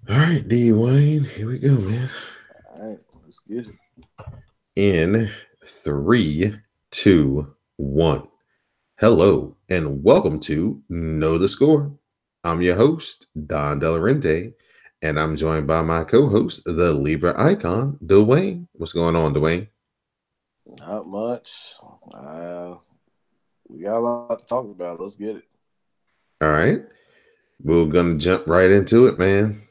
All right, D Wayne, here we go, man. All right, let's get it. In three, two, one. Hello, and welcome to Know the Score. I'm your host, Don Delarente, and I'm joined by my co-host, the Libra icon, Dwayne. What's going on, Dwayne? Not much. Uh, we got a lot to talk about. Let's get it. All right, we're gonna jump right into it, man.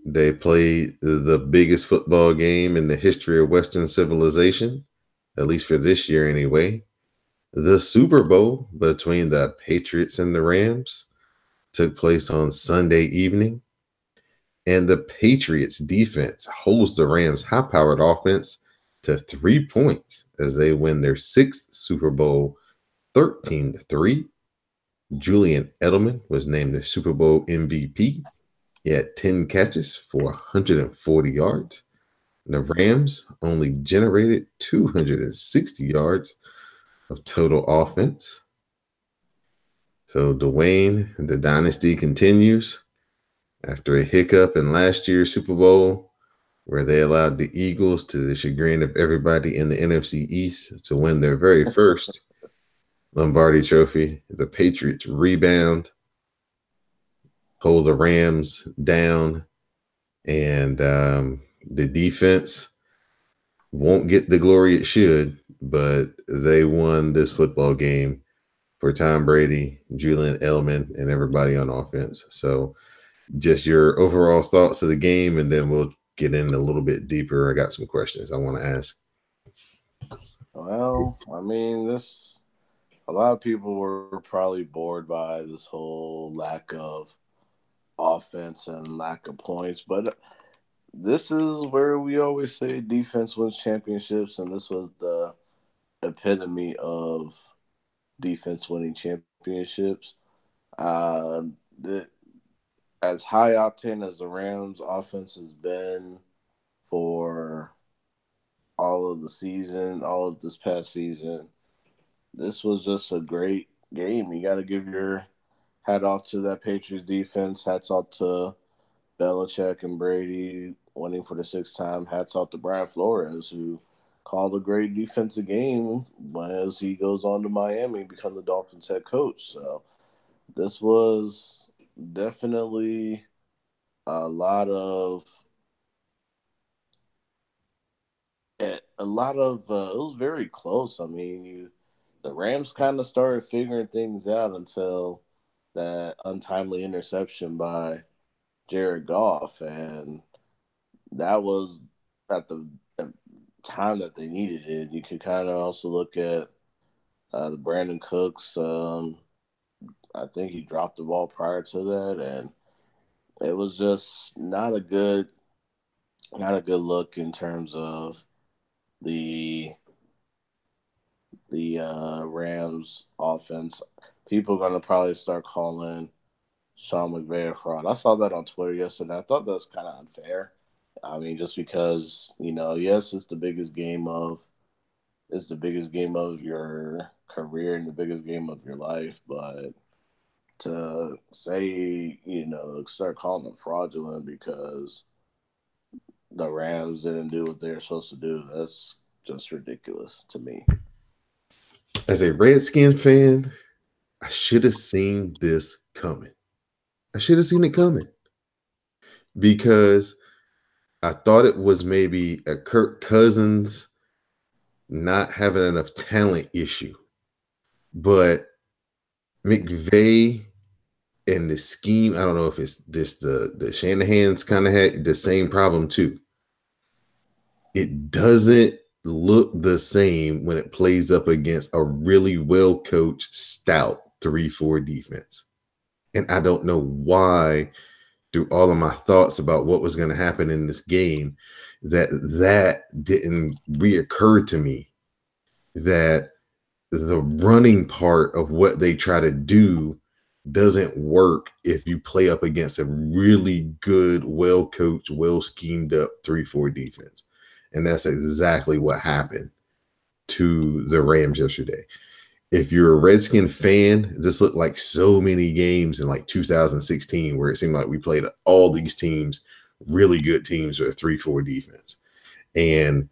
They played the biggest football game in the history of Western civilization, at least for this year anyway. The Super Bowl between the Patriots and the Rams took place on Sunday evening, and the Patriots defense holds the Rams' high powered offense to 3 points as they win their sixth Super Bowl 13-3. Julian Edelman was named the Super Bowl MVP. He had 10 catches for 140 yards. And the Rams only generated 260 yards of total offense. So Dwayne, the dynasty continues after a hiccup in last year's Super Bowl, where they allowed the Eagles, to the chagrin of everybody in the NFC East, to win their very first Lombardi Trophy. The Patriots rebound, hold the Rams down, and the defense won't get the glory it should, but they won this football game for Tom Brady, Julian Edelman, and everybody on offense. So, just your overall thoughts of the game, and then we'll get in a little bit deeper. I got some questions I want to ask. Well, I mean, this. A lot of people were probably bored by this whole lack of offense and lack of points, but this is where we always say defense wins championships, and this was the epitome of defense winning championships. Uh, the, as high octane as the Rams offense has been for all of the season, all of this past season, this was just a great game. You got to give your hat off to that Patriots defense. Hats off to Belichick and Brady winning for the sixth time. Hats off to Brian Flores, who called a great defensive game as he goes on to Miami, become the Dolphins head coach. So this was definitely a lot of it was very close. I mean, the Rams kind of started figuring things out until that untimely interception by Jared Goff, and that was at the time that they needed it. You could kind of also look at the Brandon Cooks. I think he dropped the ball prior to that, and it was just not a good look in terms of the Rams offense. People are gonna probably start calling Sean McVay a fraud. I saw that on Twitter yesterday. I thought that was kind of unfair. I mean, just because yes, it's the biggest game of your career and the biggest game of your life, but to say start calling them fraudulent because the Rams didn't do what they're supposed to do, that's just ridiculous to me. As a Redskin fan, I should have seen this coming. I should have seen it coming because I thought it was maybe a Kirk Cousins not having enough talent issue. But McVay and the scheme, I don't know if it's just the Shanahan's kind of had the same problem too. It doesn't look the same when it plays up against a really well coached, stout 3-4 defense. And I don't know why, through all of my thoughts about what was going to happen in this game, that didn't reoccur to me, that the running part of what they try to do doesn't work if you play up against a really good, well coached, well schemed up 3-4 defense. And that's exactly what happened to the Rams yesterday. If you're a Redskin fan, this looked like so many games in like 2016 where it seemed like we played all these teams really good teams with a 3-4 defense. And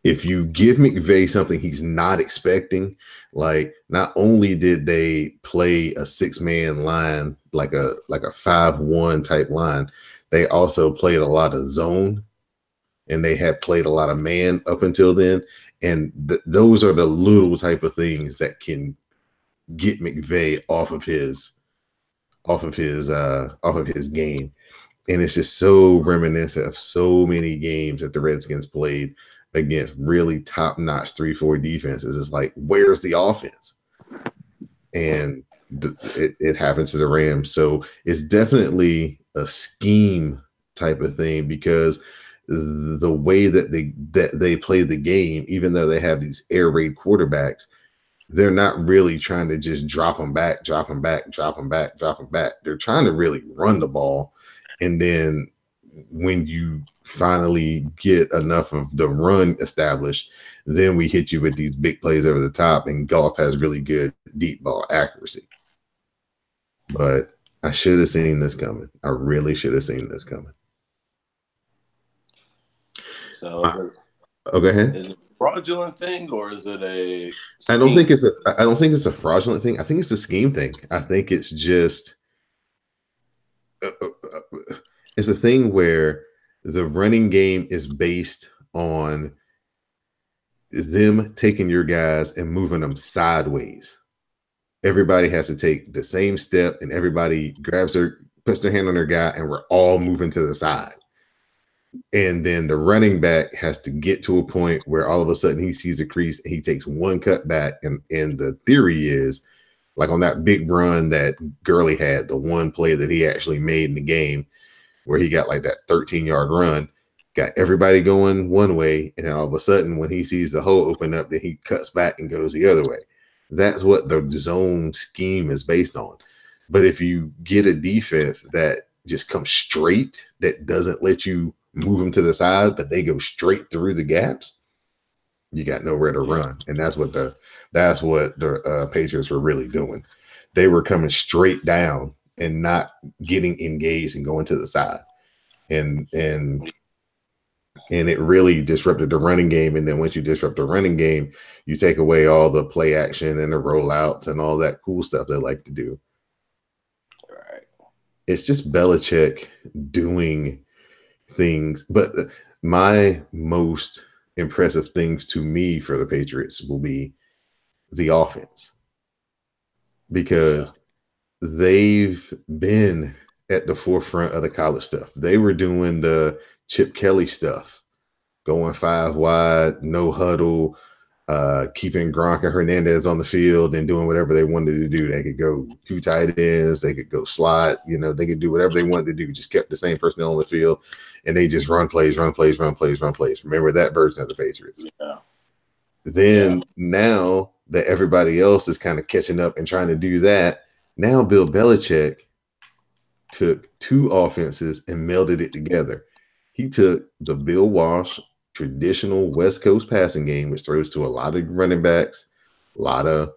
if you give McVay something he's not expecting, like not only did they play a 6-man line, like a 5-1 type line, they also played a lot of zone, and they had played a lot of man up until then. And those are the little type of things that can get McVay off of his game. And it's just so reminiscent of so many games that the Redskins played against really top-notch 3-4 defenses. It's like, where's the offense? And it happens to the Rams. So it's definitely a scheme type of thing, because the way that they play the game, even though they have these air raid quarterbacks, they're not really trying to just drop them back. They're trying to really run the ball. And then when you finally get enough of the run established, then we hit you with these big plays over the top, and Goff has really good deep ball accuracy. But I should have seen this coming. I really should have seen this coming. So, go ahead. Is it a fraudulent thing, or is it a scheme? I don't think it's a fraudulent thing. I think it's a scheme thing. I think it's just it's a thing where the running game is based on them taking your guys and moving them sideways. Everybody has to take the same step, and everybody puts their hand on their guy, and we're all moving to the side. And then the running back has to get to a point where all of a sudden he sees a crease and he takes one cut back. And the theory is, like on that big run that Gurley had, the one play that he actually made in the game where he got like that 13-yard run, got everybody going one way, and then all of a sudden when he sees the hole open up, then he cuts back and goes the other way. That's what the zone scheme is based on. But if you get a defense that just comes straight, that doesn't let you move them to the side, but they go straight through the gaps, you got nowhere to run. And that's what the Patriots were really doing. They were coming straight down and not getting engaged and going to the side. And it really disrupted the running game. And then once you disrupt the running game, you take away all the play action and the rollouts and all that cool stuff they like to do. Right. It's just Belichick doing things. But my most impressive things to me for the Patriots will be the offense, because they've been at the forefront of the college stuff. They were doing the Chip Kelly stuff, going 5 wide, no huddle, keeping Gronk and Hernandez on the field and doing whatever they wanted to do. They could go 2 tight ends, they could go slot, they could do whatever they wanted to do, just kept the same personnel on the field, and they just run plays. Remember that version of the Patriots. Yeah. Then now that everybody else is kind of catching up and trying to do that, now Bill Belichick took 2 offenses and melded it together. He took the Bill Walsh traditional West Coast passing game, which throws to a lot of running backs, a lot of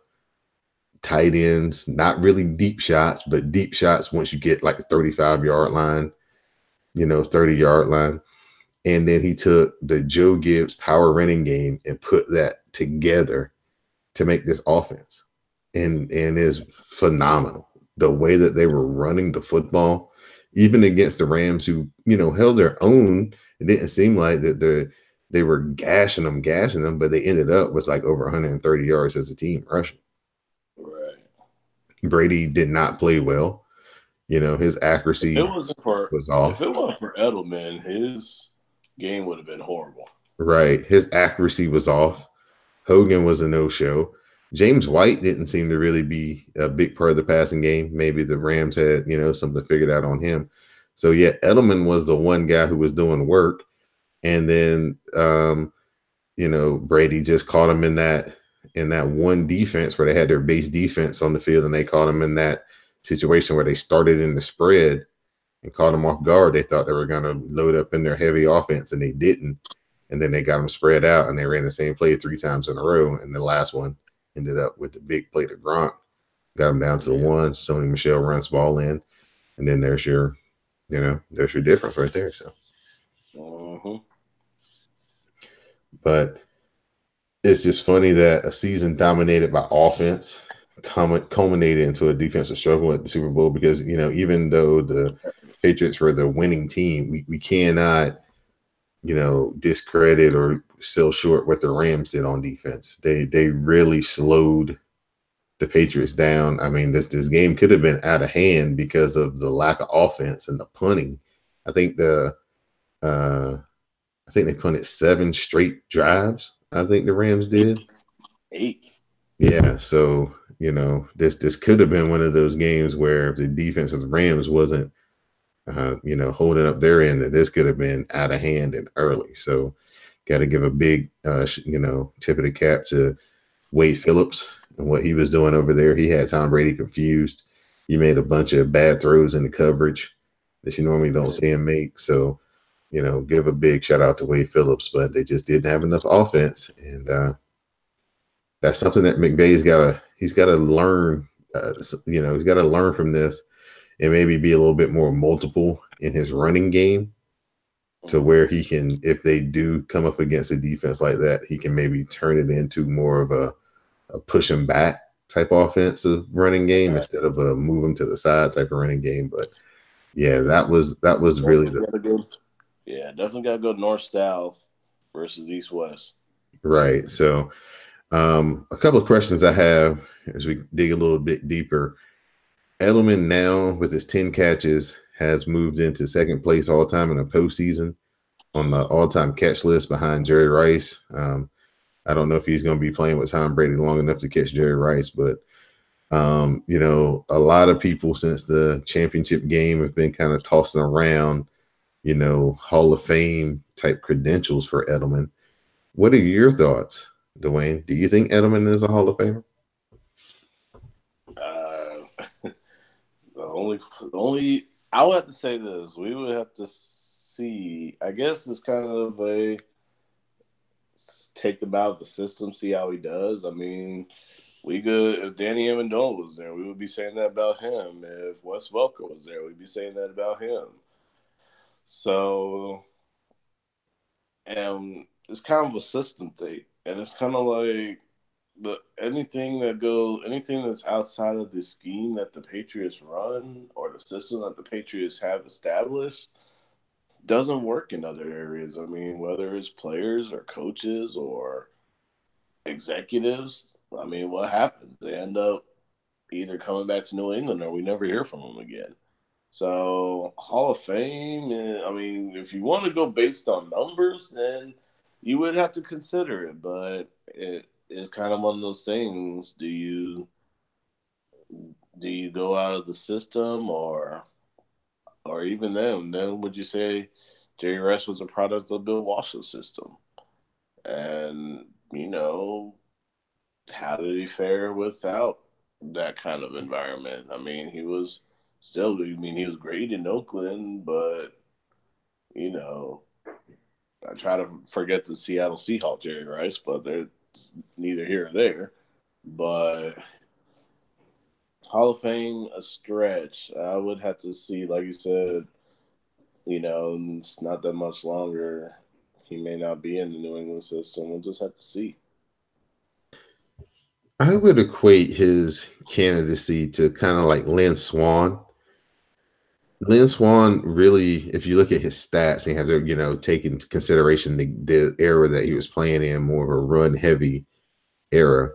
tight ends, not really deep shots, but deep shots once you get like the 35-yard line, 30-yard line. And then he took the Joe Gibbs power running game and put that together to make this offense. And is phenomenal. The way that they were running the football, even against the Rams, who, held their own. It didn't seem like that they were gashing them, but they ended up with like over 130 yards as a team rushing. Right. Brady did not play well. His accuracy was off. If it wasn't for Edelman, his game would have been horrible. Right. His accuracy was off. Hogan was a no-show. James White didn't seem to really be a big part of the passing game. Maybe the Rams had, something figured out on him. So, yeah, Edelman was the one guy who was doing work. And then, Brady just caught him in that one defense where they had their base defense on the field, and they caught him in that situation where they started in the spread and caught him off guard. They thought they were going to load up in their heavy offense, and they didn't. And then they got them spread out, and they ran the same play 3 times in a row. And the last one ended up with the big play to Gronk, got him down to the 1. Sony Michel runs ball in, and then there's your There's your difference right there. So, Mm-hmm. but it's just funny that a season dominated by offense culminated into a defensive struggle at the Super Bowl because, even though the Patriots were the winning team, we cannot, discredit or sell short what the Rams did on defense. They really slowed the Patriots down. I mean, this game could have been out of hand because of the lack of offense and the punting. I think they punted 7 straight drives. I think the Rams did. 8. Yeah, so this could have been one of those games where if the defense of the Rams wasn't holding up their end, that this could have been out of hand and early. So, got to give a big tip of the cap to Wade Phillips and what he was doing over there. He had Tom Brady confused. He made a bunch of bad throws in the coverage that you normally don't see him make. So, give a big shout out to Wade Phillips, but they just didn't have enough offense, and that's something that McVay's got to learn. He's got to learn from this and maybe be a little bit more multiple in his running game to where he can, if they do come up against a defense like that, he can maybe turn it into more of a push him back type offensive running game instead of a move him to the side type of running game. But yeah, that was really definitely got to go north south versus east west. Right. So, a couple of questions I have as we dig a little bit deeper. Edelman now with his 10 catches has moved into second place all time in the postseason on the all-time catch list behind Jerry Rice. I don't know if he's going to be playing with Tom Brady long enough to catch Jerry Rice, but a lot of people since the championship game have been kind of tossing around, Hall of Fame type credentials for Edelman. What are your thoughts, Dwayne? Do you think Edelman is a Hall of Famer? The only I would have to say this. We would have to see. I guess it's kind of a take him out of the system, see how he does. I mean, we could, if Danny Amendola was there, we would be saying that about him. If Wes Welker was there, we'd be saying that about him. So, and it's kind of a system thing, and it's kind of like anything that's outside of the scheme that the Patriots run or the system that the Patriots have established doesn't work in other areas. I mean, whether it's players or coaches or executives, I mean, what happens? They end up either coming back to New England or we never hear from them again. So Hall of Fame, I mean, if you want to go based on numbers, then you would have to consider it. But it is kind of one of those things. Do you go out of the system or even then would you say Jerry Rice was a product of Bill Walsh's system? And, how did he fare without that kind of environment? I mean, he was great in Oakland, but, I try to forget the Seattle Seahawks Jerry Rice, but they're neither here or there. But Hall of Fame, a stretch. I would have to see, like you said, it's not that much longer. He may not be in the New England system. We'll just have to see. I would equate his candidacy to kind of like Lynn Swann. Lynn Swann really, if you look at his stats, he has to, take into consideration the era that he was playing in, more of a run-heavy era.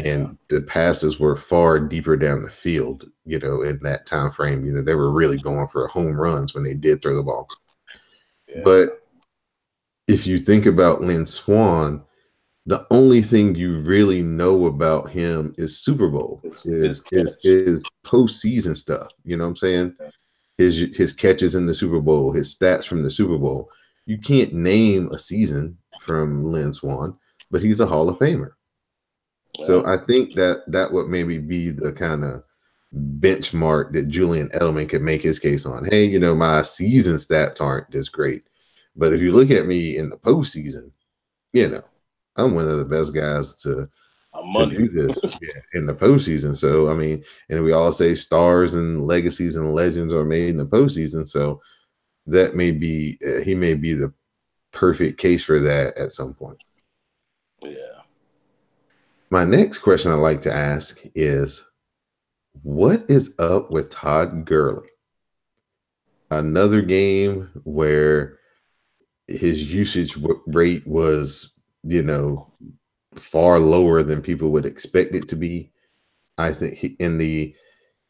And the passes were far deeper down the field, in that time frame. They were really going for home runs when they did throw the ball. Yeah. But if you think about Lynn Swann, the only thing you really know about him is Super Bowl, is postseason stuff. You know what I'm saying? His catches in the Super Bowl, his stats from the Super Bowl. You can't name a season from Lynn Swann, but he's a Hall of Famer. So I think that would maybe be the kind of benchmark that Julian Edelman could make his case on. Hey, my season stats aren't this great, but if you look at me in the postseason, I'm one of the best guys to to money. do this in the postseason. So I mean, and we all say stars and legacies and legends are made in the postseason. So that may be he may be the perfect case for that at some point. Yeah. My next question I'd like to ask is, what is up with Todd Gurley? Another game where his usage rate was, you know, far lower than people would expect it to be. I think in the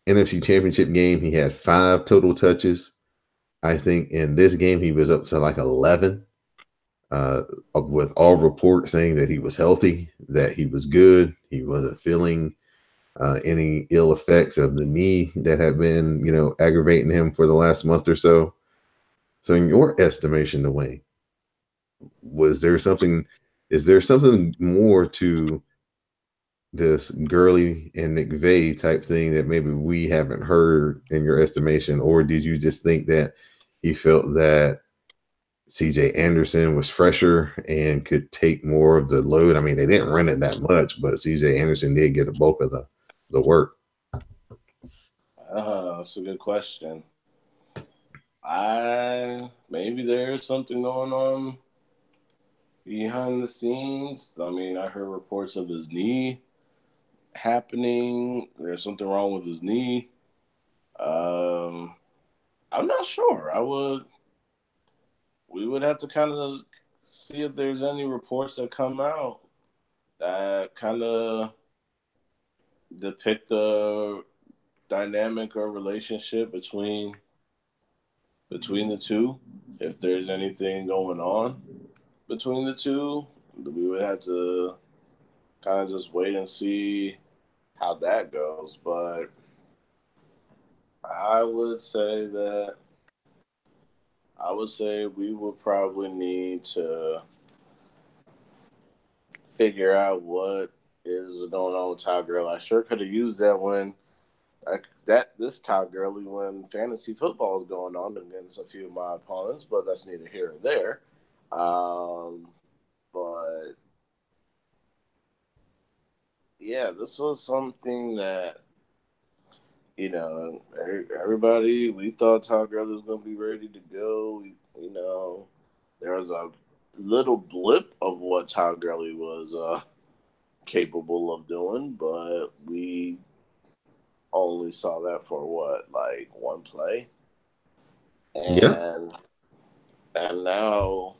NFC Championship game, he had 5 total touches. I think in this game, he was up to like 11, with all reports saying that he was healthy, that he was good. He wasn't feeling any ill effects of the knee that had been, aggravating him for the last month or so. So, in your estimation, Dwayne, was there something? Is there something more to this Gurley and McVay type thing that maybe we haven't heard in your estimation, or did you just think that he felt that CJ Anderson was fresher and could take more of the load? I mean, they didn't run it that much, but CJ Anderson did get a bulk of the work. That's a good question. I maybe there's something going on behind the scenes. I mean, I heard reports of his knee happening. There's something wrong with his knee. Um, I'm not sure. We would have to kind of see if there's any reports that come out that kind of depict the dynamic or relationship between the two. If there's anything going on between the two, we would have to kind of just wait and see how that goes. But I would say that I would say we would probably need to figure out what is going on with Todd Gurley. I sure could have used that when this Todd Gurley when fantasy football is going on against a few of my opponents, but that's neither here nor there. But yeah, this was something that everybody we thought Todd Gurley was going to be ready to go. There was a little blip of what Todd Gurley was capable of doing, but we only saw that for what, like one play, Yeah. and now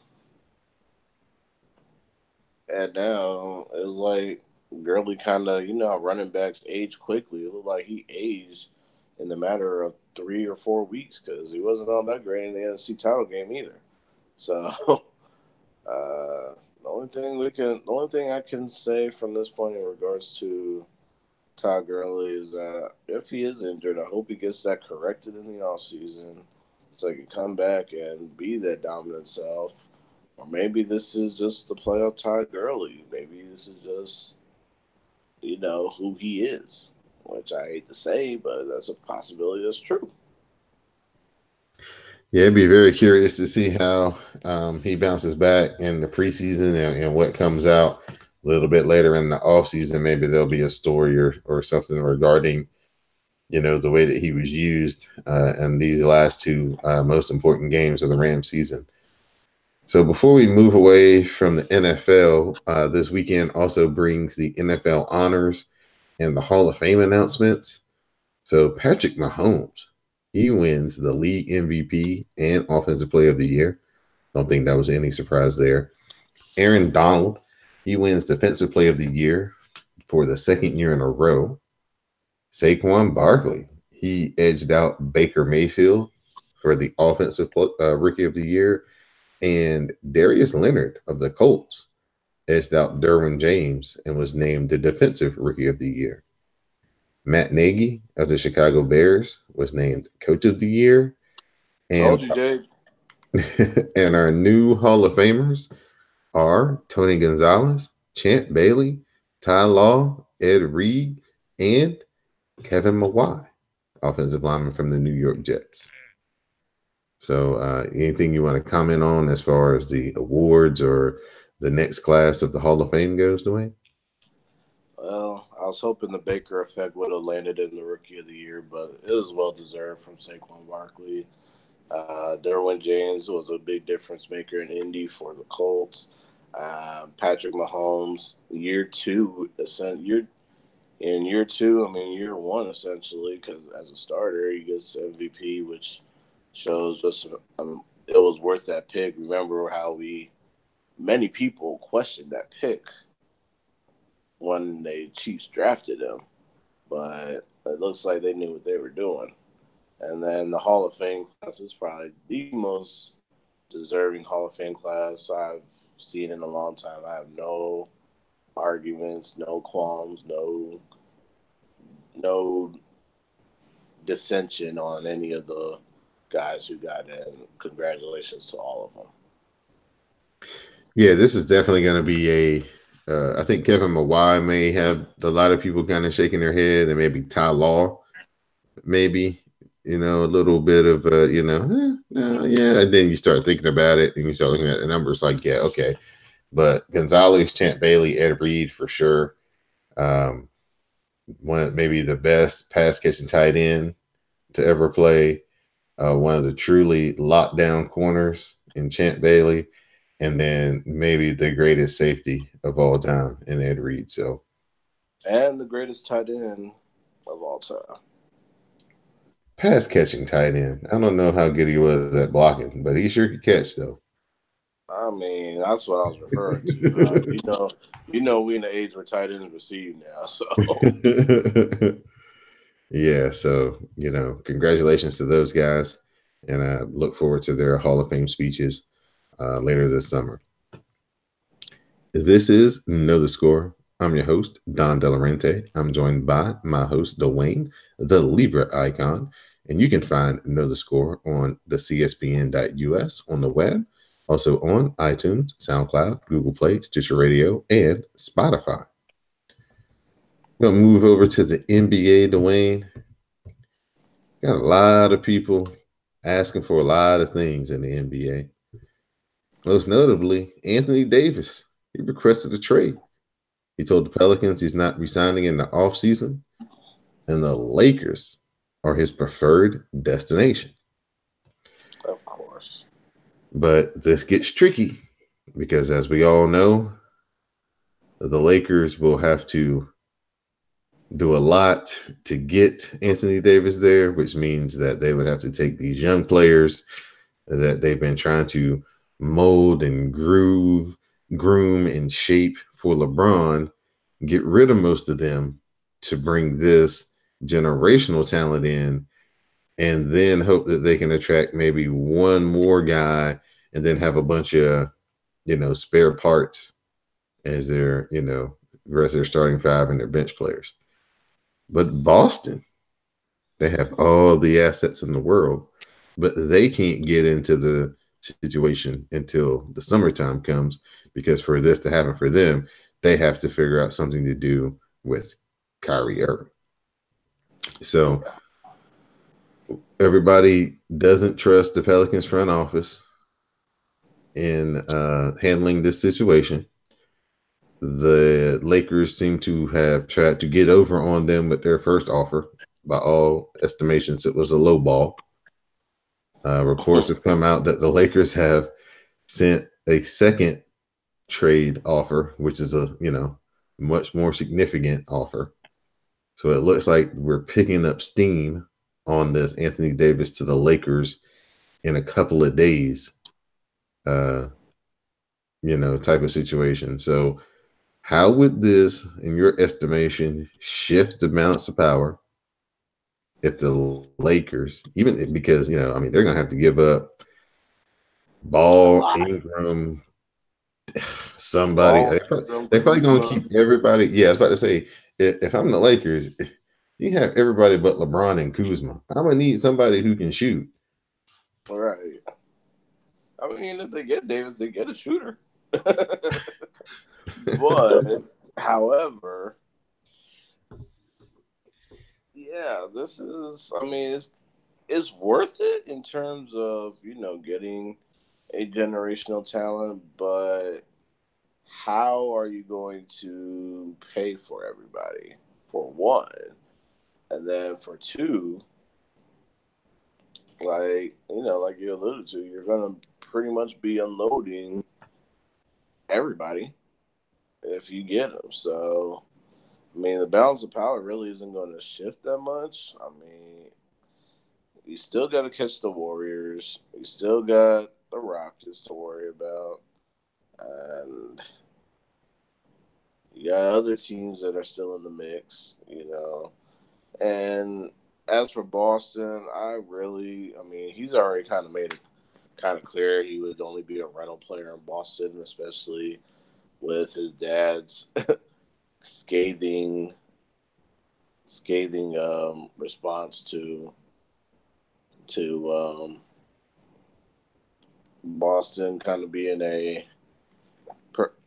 it was like Gurley kind of, running backs age quickly. It looked like he aged in the matter of 3 or 4 weeks because he wasn't all that great in the NFC title game either. So the only thing I can say from this point in regards to Todd Gurley is that if he is injured, I hope he gets that corrected in the offseason so he can come back and be that dominant self. Or maybe this is just the playoff Todd Gurley. Maybe this is just, who he is, which I hate to say, but that's a possibility that's true. Yeah, it'd be very curious to see how he bounces back in the preseason and what comes out a little bit later in the offseason. Maybe there'll be a story or something regarding, the way that he was used in these last 2 most important games of the Rams season. So before we move away from the NFL, this weekend also brings the NFL honors and the Hall of Fame announcements. So Patrick Mahomes, he wins the league MVP and Offensive Player of the Year. Don't think that was any surprise there. Aaron Donald, he wins Defensive Player of the Year for the second year in a row. Saquon Barkley, he edged out Baker Mayfield for the Offensive Rookie of the Year. And Darius Leonard of the Colts edged out Derwin James and was named the Defensive Rookie of the Year. Matt Nagy of the Chicago Bears was named Coach of the Year. And, Told you, Dave. and our new Hall of Famers are Tony Gonzalez, Champ Bailey, Ty Law, Ed Reed, and Kevin Mawae, offensive lineman from the New York Jets. So anything you want to comment on as far as the awards or the next class of the Hall of Fame goes, Dwayne? Well, I was hoping the Baker effect would have landed in the Rookie of the Year, but it was well deserved from Saquon Barkley. Derwin James was a big difference maker in Indy for the Colts. Patrick Mahomes, year two, I mean year one essentially, because as a starter he gets MVP, which shows just it was worth that pick. Remember how many people questioned that pick when the Chiefs drafted him, but it looks like they knew what they were doing. And then the Hall of Fame class is probably the most deserving Hall of Fame class I've seen in a long time. I have no arguments, no qualms, no dissension on any of the guys who got in. Congratulations to all of them. Yeah, this is definitely going to be a. I think Kevin Mawai may have a lot of people kind of shaking their head, and maybe Ty Law, maybe a little bit of no, yeah, and then you start thinking about it, and you start looking at the numbers, like, yeah, okay, but Gonzalez, Champ Bailey, Ed Reed for sure. One maybe the best pass catching tight end to ever play. One of the truly lockdown corners in Champ Bailey, and then maybe the greatest safety of all time in Ed Reed. So, and the greatest tight end of all time. Pass catching tight end. I don't know how good he was at blocking, but he sure could catch though. I mean, that's what I was referring to. We in the age where tight ends receive now. So Yeah, so congratulations to those guys, and I look forward to their Hall of Fame speeches later this summer. This is Know the Score. I'm your host, Don Delarente. I'm joined by my host, Dwayne, the Libra icon. And you can find Know the Score on the CSPN.us on the web, also on iTunes, SoundCloud, Google Play, Stitcher Radio, and Spotify. We're going to move over to the NBA, Dwayne. Got a lot of people asking for a lot of things in the NBA. Most notably, Anthony Davis. He requested a trade. He told the Pelicans he's not resigning in the offseason, and the Lakers are his preferred destination. Of course. But this gets tricky because, as we all know, the Lakers will have to do a lot to get Anthony Davis there, which means that they would have to take these young players that they've been trying to mold and groom and shape for LeBron, get rid of most of them to bring this generational talent in, and then hope that they can attract maybe one more guy and then have a bunch of, spare parts as their, the rest of their starting five and their bench players. But Boston, they have all the assets in the world, but they can't get into the situation until the summertime comes, because for this to happen for them, they have to figure out something to do with Kyrie Irving. So everybody doesn't trust the Pelicans front office in handling this situation. The Lakers seem to have tried to get over on them with their first offer. By all estimations, it was a low ball. Reports have come out that the Lakers have sent a second trade offer, which is a much more significant offer. So it looks like we're picking up steam on this Anthony Davis to the Lakers in a couple of days, type of situation. So how would this, in your estimation, shift the balance of power if the Lakers, even because, they're going to have to give up Ball, Ingram, somebody. They're probably going to keep everybody. Yeah, I was about to say, if I'm the Lakers, you have everybody but LeBron and Kuzma. I'm going to need somebody who can shoot. All right. I mean, if they get Davis, they get a shooter. But, however, yeah, this is, I mean, it's worth it in terms of, getting a generational talent, but how are you going to pay for everybody, for one? And then for two, like you alluded to, you're going to pretty much be unloading everybody if you get them. So, I mean, the balance of power really isn't going to shift that much. I mean, you still got to catch the Warriors. You still got the Rockets to worry about. And you got other teams that are still in the mix, And as for Boston, I mean, he's already kind of made it kind of clear he would only be a rental player in Boston, especially with his dad's scathing response to Boston kind of being a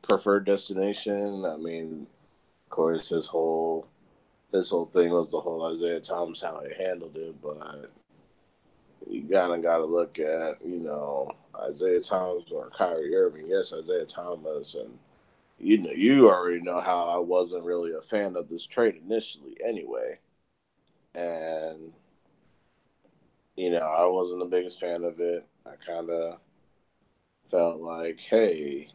preferred destination. I mean, of course, his whole thing was the whole Isaiah Thomas, how he handled it, but you kind of got to look at Isaiah Thomas or Kyrie Irving. Yes, Isaiah Thomas, and you already know how I wasn't really a fan of this trade initially, anyway, and I wasn't the biggest fan of it. I kind of felt like, hey,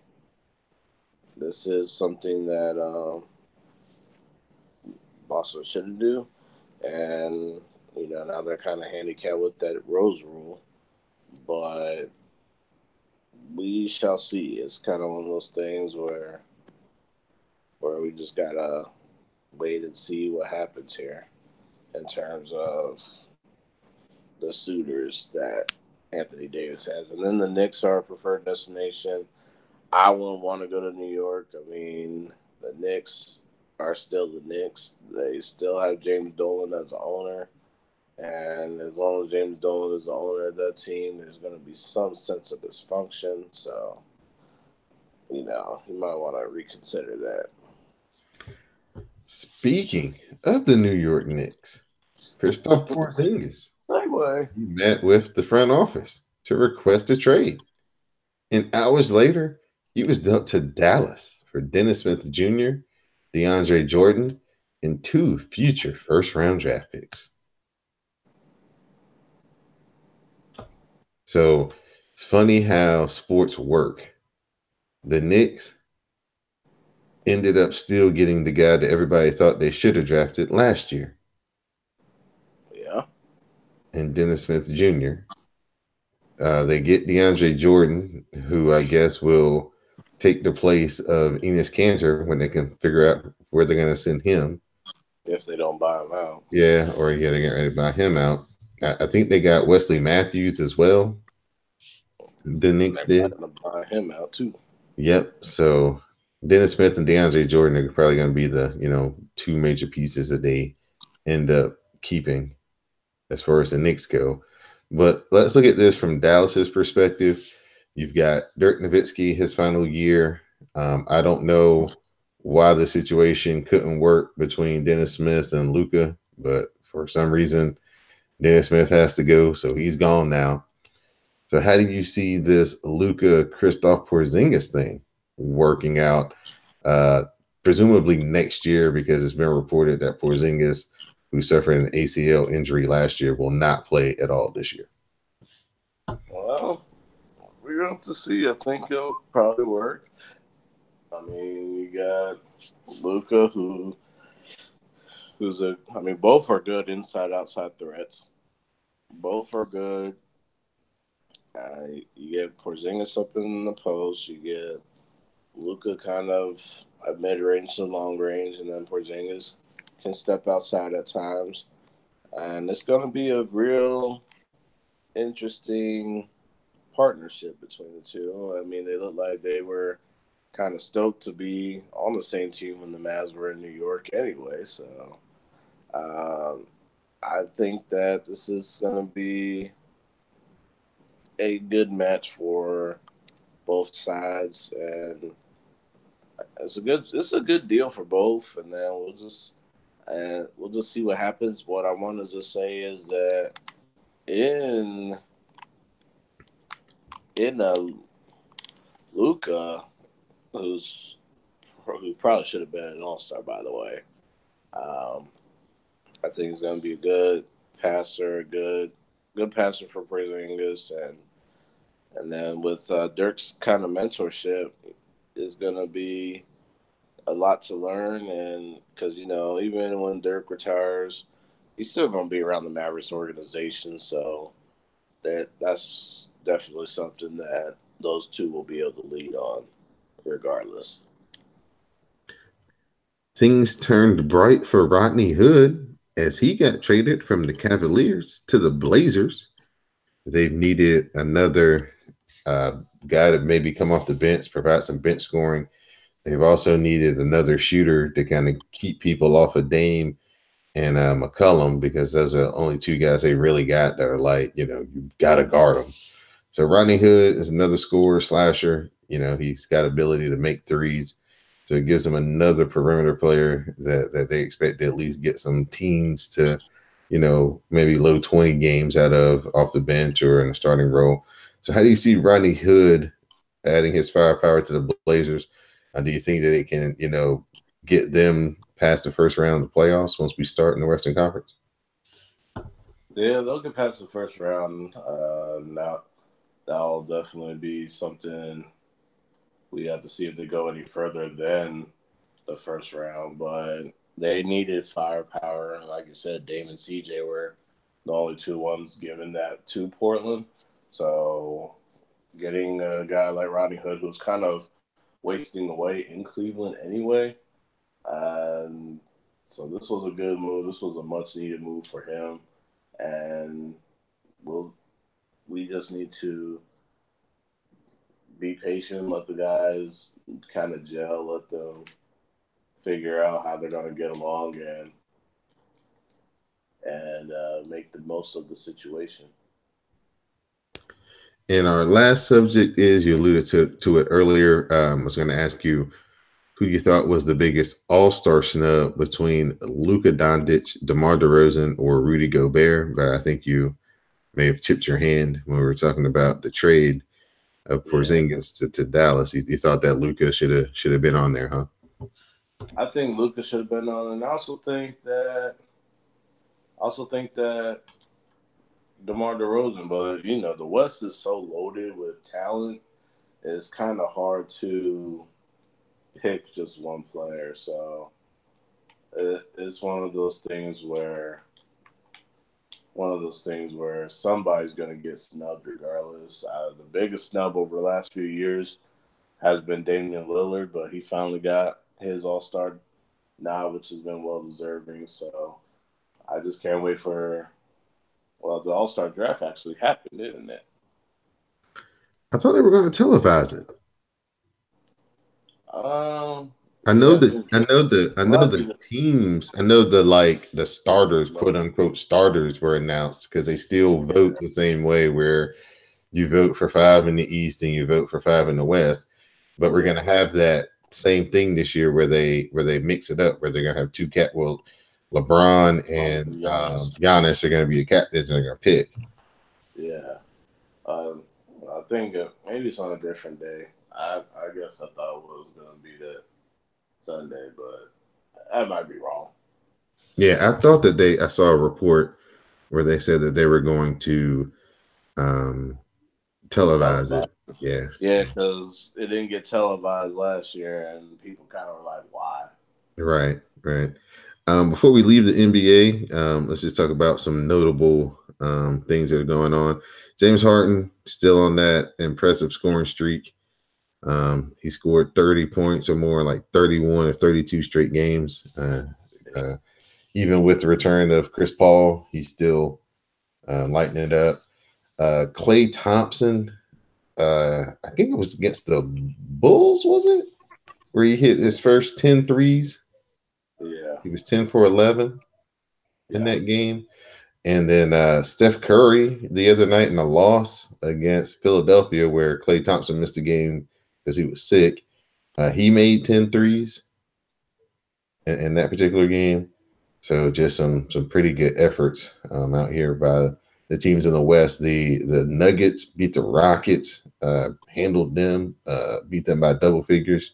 this is something that Boston shouldn't do. And, now they're kind of handicapped with that Rose rule. But we shall see. It's kind of one of those things where we just got to wait and see what happens here in terms of the suitors that Anthony Davis has. And then the Knicks are a preferred destination. I wouldn't want to go to New York. I mean, the Knicks are still the Knicks. They still have James Dolan as the owner. And as long as James Dolan is the owner of that team, there's going to be some sense of dysfunction. So, you might want to reconsider that. Speaking of the New York Knicks, Kristaps Porzingis Anyway, he met with the front office to request a trade. And hours later, he was dealt to Dallas for Dennis Smith Jr., DeAndre Jordan, and 2 future first-round draft picks. So it's funny how sports work. The Knicks ended up still getting the guy that everybody thought they should have drafted last year. Yeah. And Dennis Smith Jr. They get DeAndre Jordan, who I guess will take the place of Enes Kanter when they can figure out where they're going to send him. If they don't buy him out. Yeah, or they're getting ready to buy him out. I think they got Wesley Matthews as well. The Knicks did. Going to buy him out too. Yep. So Dennis Smith and DeAndre Jordan are probably going to be the 2 major pieces that they end up keeping as far as the Knicks go. But let's look at this from Dallas's perspective. You've got Dirk Nowitzki, his final year. I don't know why the situation couldn't work between Dennis Smith and Luka, but for some reason, Dennis Smith has to go, so he's gone now. So how do you see this Luka Kristaps Porzingis thing working out? Presumably next year, because it's been reported that Porzingis, who suffered an ACL injury last year, will not play at all this year. Well, we're going to have to see. I think it'll probably work. I mean, you got Luka, both are good inside-outside threats. Both are good. You get Porzingis up in the post. You get Luka kind of at mid-range to long range, and then Porzingis can step outside at times. And it's going to be a real interesting partnership between the two. I mean, they look like they were kind of stoked to be on the same team when the Mavs were in New York anyway. So I think that this is going to be a good match for both sides, and it's a good deal for both. And then we'll just see what happens. What I want to just say is that in Luka, who's who probably should have been an all-star, by the way. Um, I think he's going to be a good passer, good passer for Porzingis, and then with Dirk's kind of mentorship, is going to be a lot to learn. And because even when Dirk retires, he's still going to be around the Mavericks organization, so that's definitely something that those two will be able to lead on, regardless. Things turned bright for Rodney Hood as he got traded from the Cavaliers to the Blazers. They've needed another guy to maybe come off the bench, provide some bench scoring. They've also needed another shooter to kind of keep people off of Dame and McCollum, because those are the only two guys they really got that are like, you got to guard them. So Rodney Hood is another scorer, slasher. He's got ability to make threes. So it gives them another perimeter player that they expect to at least get some teams to, maybe low 20 games out of off the bench or in a starting role. So how do you see Rodney Hood adding his firepower to the Blazers? Do you think that it can, get them past the first round of the playoffs once we start in the Western Conference? Yeah, they'll get past the first round. Now that'll definitely be something we have to see if they go any further than the first round. But they needed firepower, and like you said, Dame and CJ were the only two ones given that to Portland. So getting a guy like Rodney Hood, who's kind of wasting away in Cleveland anyway, and so this was a good move. This was a much needed move for him, and we just need to be patient, let the guys kind of gel, let them figure out how they're going to get along and make the most of the situation. And our last subject is, you alluded to it earlier. I was going to ask you who you thought was the biggest all-star snub between Luka Doncic, DeMar DeRozan, or Rudy Gobert. But I think you may have tipped your hand when we were talking about the trade of Porzingis to Dallas. You thought that Luka should have been on there, huh? I think Luka should have been on, and I also think that DeMar DeRozan. But the West is so loaded with talent; it's kind of hard to pick just one player. So it's one of those things where somebody's going to get snubbed regardless. The biggest snub over the last few years has been Damian Lillard, but he finally got his All-Star nod, which has been well-deserving. So I just can't wait the All-Star draft actually happened, didn't it? I thought they were going to televise it. I know the teams. I know the starters, quote unquote starters, were announced, because they still vote the same way, where you vote for 5 in the East and you vote for 5 in the West. But we're gonna have that same thing this year where they mix it up, where they're gonna have two LeBron and Giannis are gonna be the captains and they're gonna pick. Yeah, I think maybe it's on a different day. I guess I thought it was gonna be that Sunday, but I might be wrong. Yeah, I thought that I saw a report where they said that they were going to televise it. Yeah. Yeah, because it didn't get televised last year, and people kind of were like, why? Right. Before we leave the NBA, let's just talk about some notable things that are going on. James Harden still on that impressive scoring streak. He scored 30 points or more in like 31 or 32 straight games. Even with the return of Chris Paul, he's still lighting it up. Klay Thompson, I think it was against the Bulls, was it? Where he hit his first 10 threes. Yeah. He was 10 for 11 in that game. And then Steph Curry the other night in a loss against Philadelphia, where Klay Thompson missed a game because he was sick. He made 10 threes in that particular game. So just some pretty good efforts out here by the teams in the West. The Nuggets beat the Rockets, handled them, beat them by double figures.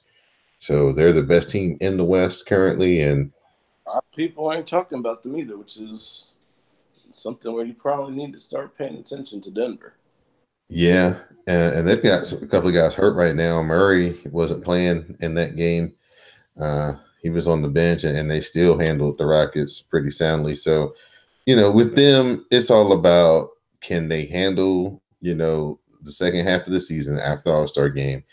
So they're the best team in the West currently, and People ain't talking about them either, which is something where you probably need to start paying attention to Denver. yeah, and they've got a couple of guys hurt right now. Murray wasn't playing in that game. He was on the bench, and they still handled the Rockets pretty soundly. So, with them, it's all about, can they handle, the second half of the season after the All-Star game.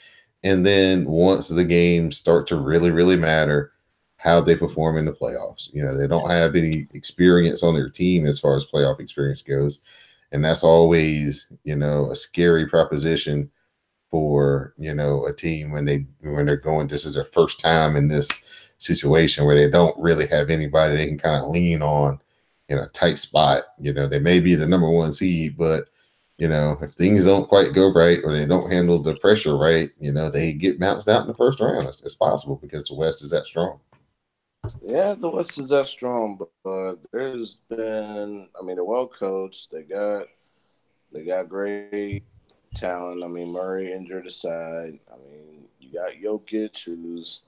And then once the games start to really, really matter, how they perform in the playoffs. They don't have any experience on their team as far as playoff experience goes. And that's always, a scary proposition for, a team when they're going, this is their first time in this situation where they don't really have anybody they can kind of lean on in a tight spot. They may be the number one seed, but if things don't quite go right or they don't handle the pressure right, they get bounced out in the first round. It's possible because the West is that strong. Yeah, the West is that strong, but there's been. I mean, they're well coached. They got great talent. I mean, Murray injured aside. I mean, you got Jokic, who's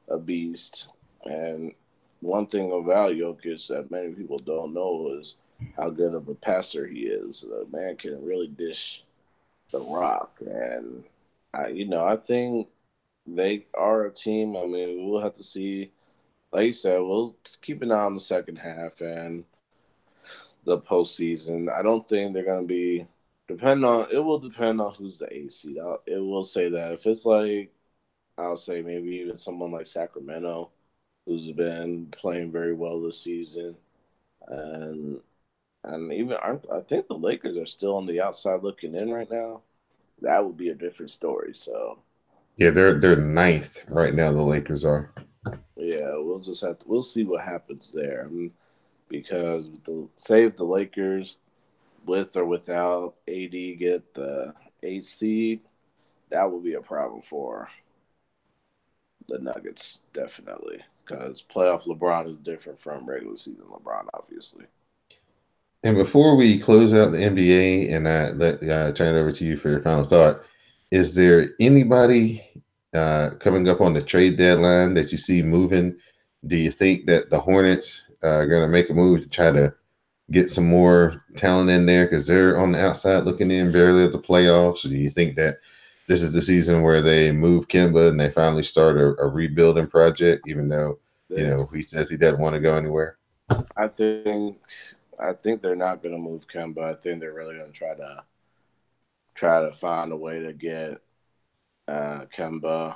a beast. And one thing about Jokic that many people don't know is how good of a passer he is. The man can really dish the rock, and I think they are a team. I mean, we'll have to see. Like you said, we'll keep an eye on the second half and the postseason. I don't think they're going to be it will depend on who's the A seed. It will say that if it's like, I'll say maybe even someone like Sacramento, who's been playing very well this season, and even I think the Lakers are still on the outside looking in right now. That would be a different story. So Yeah, they're ninth right now. The Lakers are. yeah, we'll see what happens there. Because save the Lakers with or without AD get the 8th seed, that would be a problem for the Nuggets, definitely. Because playoff LeBron is different from regular season LeBron, obviously. And before we close out the NBA and I turn it over to you for your final thought, is there anybody coming up on the trade deadline that you see moving? Do you think that the Hornets are going to make a move to try to get some more talent in there because they're on the outside looking in barely at the playoffs? Or do you think that this is the season where they move Kimba and they finally start a rebuilding project, even though, he says he doesn't want to go anywhere? I think I think they're not going to move Kemba. I think they're really going to try to find a way to get Kemba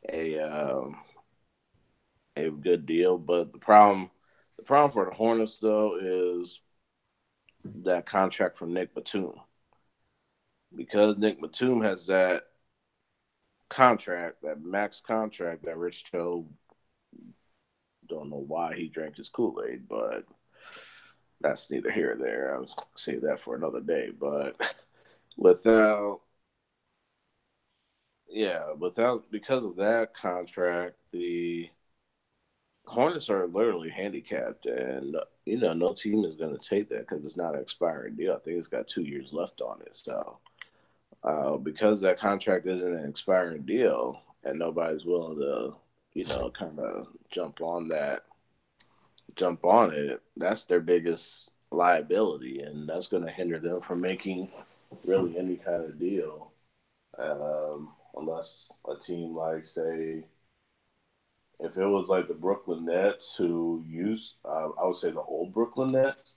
a a good deal. But the problem for the Hornets though is that contract from Nick Batum, because Nick Batum has that contract, that max contract that Rich Cho, don't know why he drank his Kool Aid, but that's neither here nor there. I'll save that for another day. But without, because of that contract, the Hornets are literally handicapped, and no team is going to take that because it's not an expiring deal. I think it's got 2 years left on it. So because that contract isn't an expiring deal, and nobody's willing to, kind of jump on it, that's their biggest liability, and that's going to hinder them from making really any kind of deal, unless a team like, say, if it was like the Brooklyn Nets, who used, I would say the old Brooklyn Nets,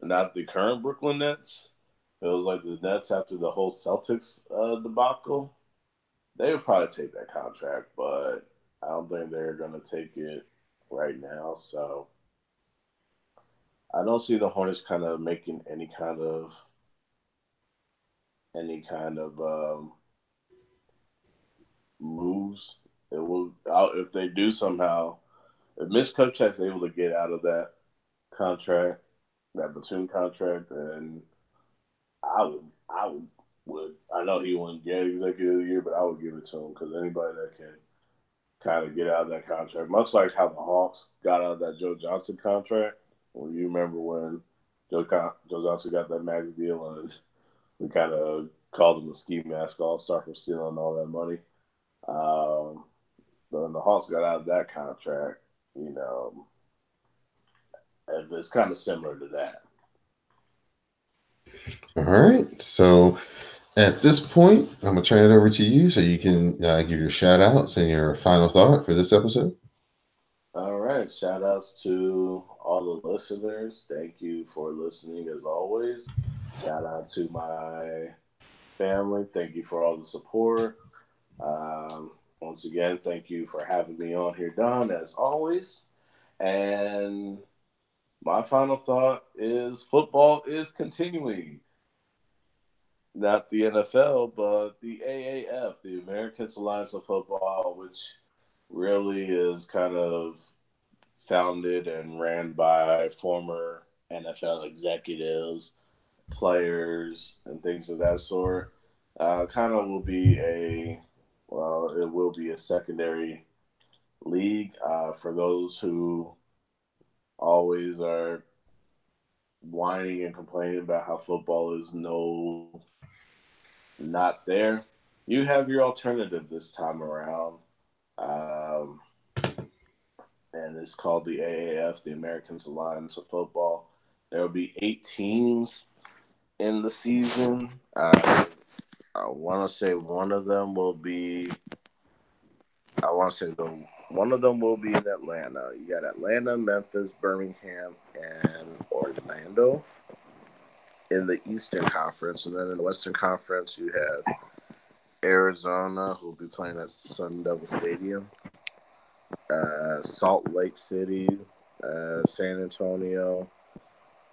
not the current Brooklyn Nets. It was like the Nets after the whole Celtics debacle. They would probably take that contract, but I don't think they're going to take it right now. So I don't see the Hornets kind of making any kind of moves. It will if they do somehow. If Mitch Kupchak's able to get out of that contract, that Batum contract, then I would. I know he wouldn't get executive of the year, but I would give it to him because anybody that can kind of get out of that contract, much like how the Hawks got out of that Joe Johnson contract. Well, you remember when Joe Johnson got that max deal, and we kind of called him the ski mask all star for stealing all that money. Um, when the Hawks got out of that contract, you know, it's kind of similar to that. All right. So at this point, I'm going to turn it over to you so you can give your shout outs and your final thought for this episode. All right. Shout outs to all the listeners. Thank you for listening as always. Shout out to my family. Thank you for all the support. Once again, thank you for having me on here, Don, as always. And my final thought is football is continuing. Not the NFL, but the AAF, the Americans Alliance of Football, which really is kind of founded and ran by former NFL executives, players, and things of that sort. Kind of will be it will be a secondary league for those who always are whining and complaining about how football is not there. You have your alternative this time around. Um, and it's called the AAF, the Americans Alliance of Football. There will be 8 teams in the season. I want to say one of them will be. I want to say one of them will be in Atlanta. You got Atlanta, Memphis, Birmingham, and Orlando in the Eastern Conference, and then in the Western Conference you have Arizona, who will be playing at Sun Devil Stadium, Salt Lake City, San Antonio,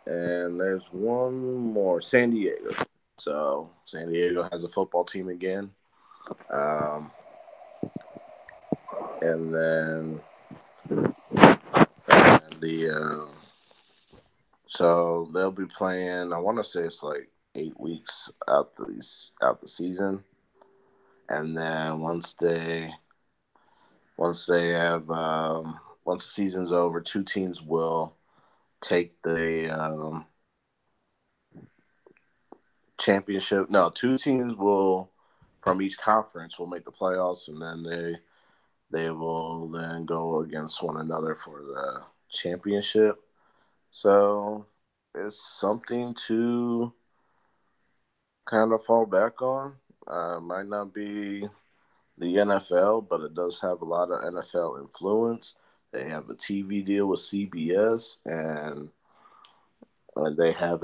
and there's one more, San Diego. So San Diego has a football team again. And then so they'll be playing. I want to say it's like 8 weeks out the season, and then once the season's over, 2 teams will take the championship. No, 2 teams will from each conference will make the playoffs, and then they will then go against one another for the championship. So it's something to kind of fall back on. Might not be the NFL, but it does have a lot of NFL influence. They have a TV deal with CBS, and they have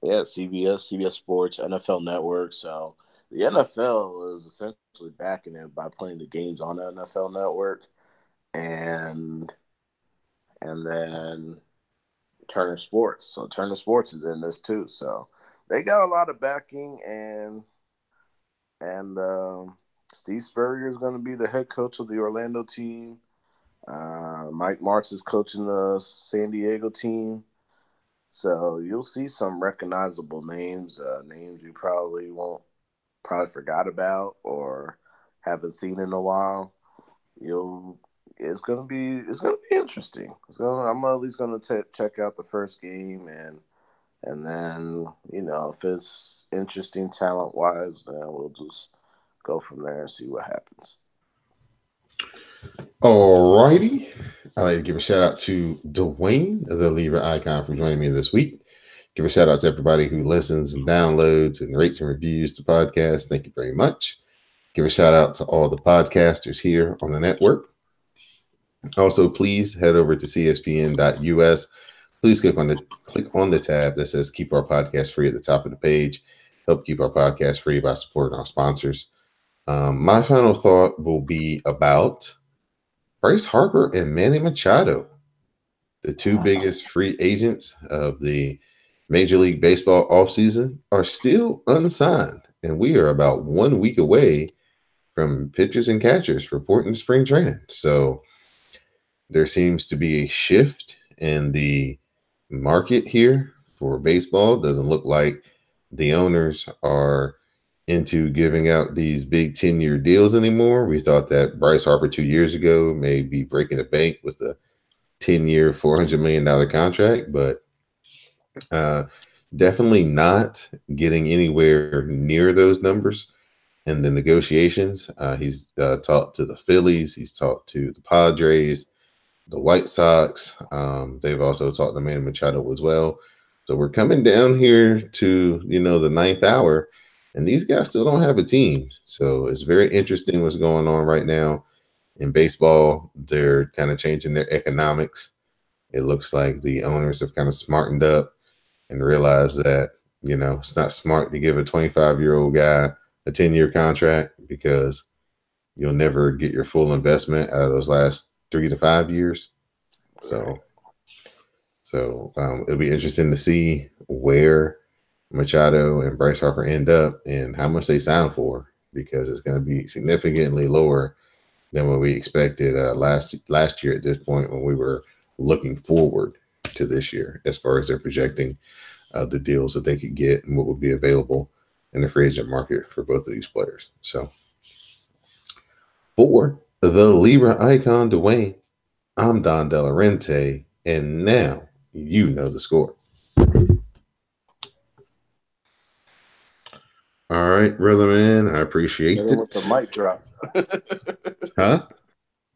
CBS Sports, NFL Network. So the NFL is essentially backing it by playing the games on the NFL Network, and then Turner Sports. So Turner Sports is in this too. So they got a lot of backing, and Steve Spurrier is going to be the head coach of the Orlando team. Mike Martz is coaching the San Diego team. So you'll see some recognizable names, names you probably forgot about or haven't seen in a while. It's gonna be interesting. I'm at least gonna check out the first game, and then if it's interesting talent wise, then we'll just go from there and see what happens. All righty. I'd like to give a shout out to Dwayne, the Libra icon, for joining me this week. Give a shout out to everybody who listens and downloads and rates and reviews the podcast. Thank you very much. Give a shout out to all the podcasters here on the network. Also, please head over to cspn.us. Please click on the tab that says keep our podcast free at the top of the page. Help keep our podcast free by supporting our sponsors. My final thought will be about Bryce Harper and Manny Machado, the 2 biggest free agents of the Major League Baseball offseason, are still unsigned. And we are about 1 week away from pitchers and catchers reporting to spring training. So there seems to be a shift in the market here for baseball. Doesn't look like the owners are into giving out these big 10-year deals anymore. We thought that Bryce Harper 2 years ago may be breaking the bank with a 10-year, $400 million contract, but definitely not getting anywhere near those numbers in the negotiations. He's talked to the Phillies, he's talked to the Padres, the White Sox. They've also talked to Manny Machado as well. So we're coming down here to the ninth hour, and these guys still don't have a team. So it's very interesting what's going on right now in baseball. They're kind of changing their economics. It looks like the owners have kind of smartened up and realized that it's not smart to give a 25-year-old guy a 10-year contract because you'll never get your full investment out of those last 3 to 5 years. So it'll be interesting to see where Machado and Bryce Harper end up and how much they sign for, because it's going to be significantly lower than what we expected last year at this point, when we were looking forward to this year as far as they're projecting the deals that they could get and what would be available in the free agent market for both of these players. So for the Libra icon Dwayne, I'm Don Delarente, and now you know the score. All right, brother man, I appreciate it. With the mic drop. Huh?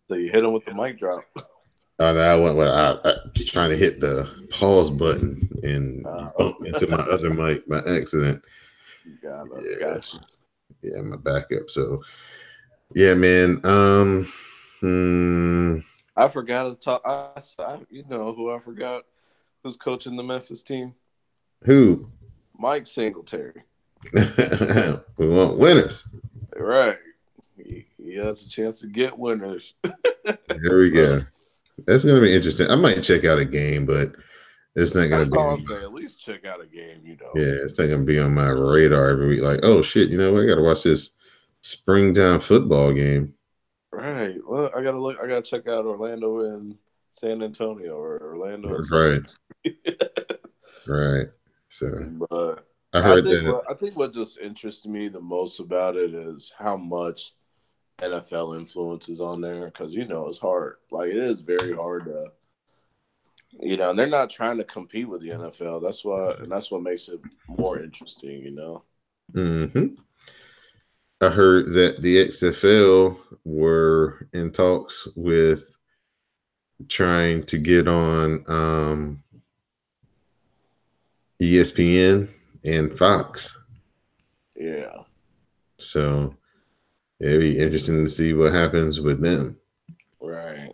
So you hit him with the mic drop. I was trying to hit the pause button and bump into my other mic by accident. Gotcha. Yeah, my backup. So, yeah, man. I forgot to talk. You know who I forgot? Who's coaching the Memphis team? Who? Mike Singletary. We want winners. Right. He has a chance to get winners. There we go. That's going to be interesting. I might check out a game, but it's not going to be. All I'm saying. At least check out a game, Yeah, it's not going to be on my radar every week. Like, oh, shit, I got to watch this springtime football game. Right. Well, I got to check out Orlando and San Antonio, or Orlando and Right. So, but I think what just interests me the most about it is how much NFL influence is on there, because it's hard. Like, it is very hard to, and they're not trying to compete with the NFL. That's what makes it more interesting. Mm-hmm. I heard that the XFL were in talks with trying to get on ESPN and Fox. Yeah. So it'd be interesting to see what happens with them. Right.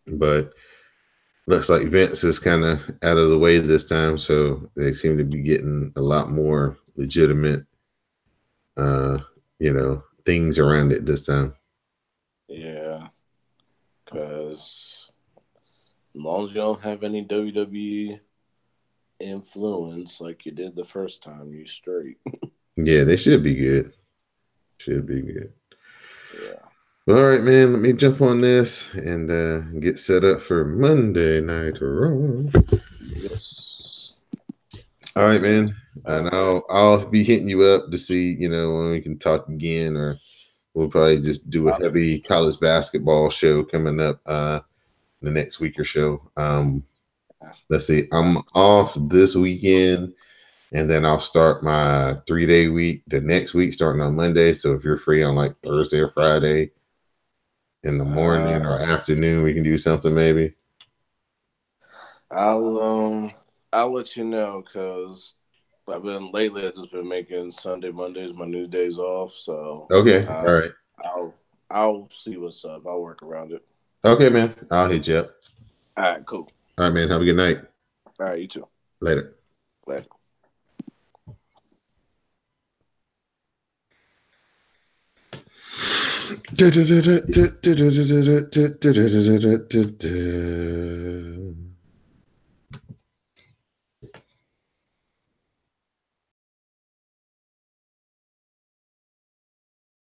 But looks like Vince is kind of out of the way this time, so they seem to be getting a lot more legitimate, things around it this time. Yeah. Because as long as you don't have any WWE influence like you did the first time, you straight. Yeah, they should be good. Should be good. Yeah. All right, man. Let me jump on this and get set up for Monday Night Raw. Yes. All right, man. And I'll be hitting you up to see, when we can talk again, or we'll probably just do a heavy college basketball show coming up the next week or so. Let's see. I'm off this weekend, and then I'll start my 3-day week the next week, starting on Monday. So if you're free on like Thursday or Friday in the morning or afternoon, we can do something maybe. I'll let you know, because I've just been making Sunday, Mondays my new days off. So okay, all right. I'll see what's up. I'll work around it. Okay, man. I'll hit you up. All right, cool. All right, man. Have a good night. All right, you too. Later.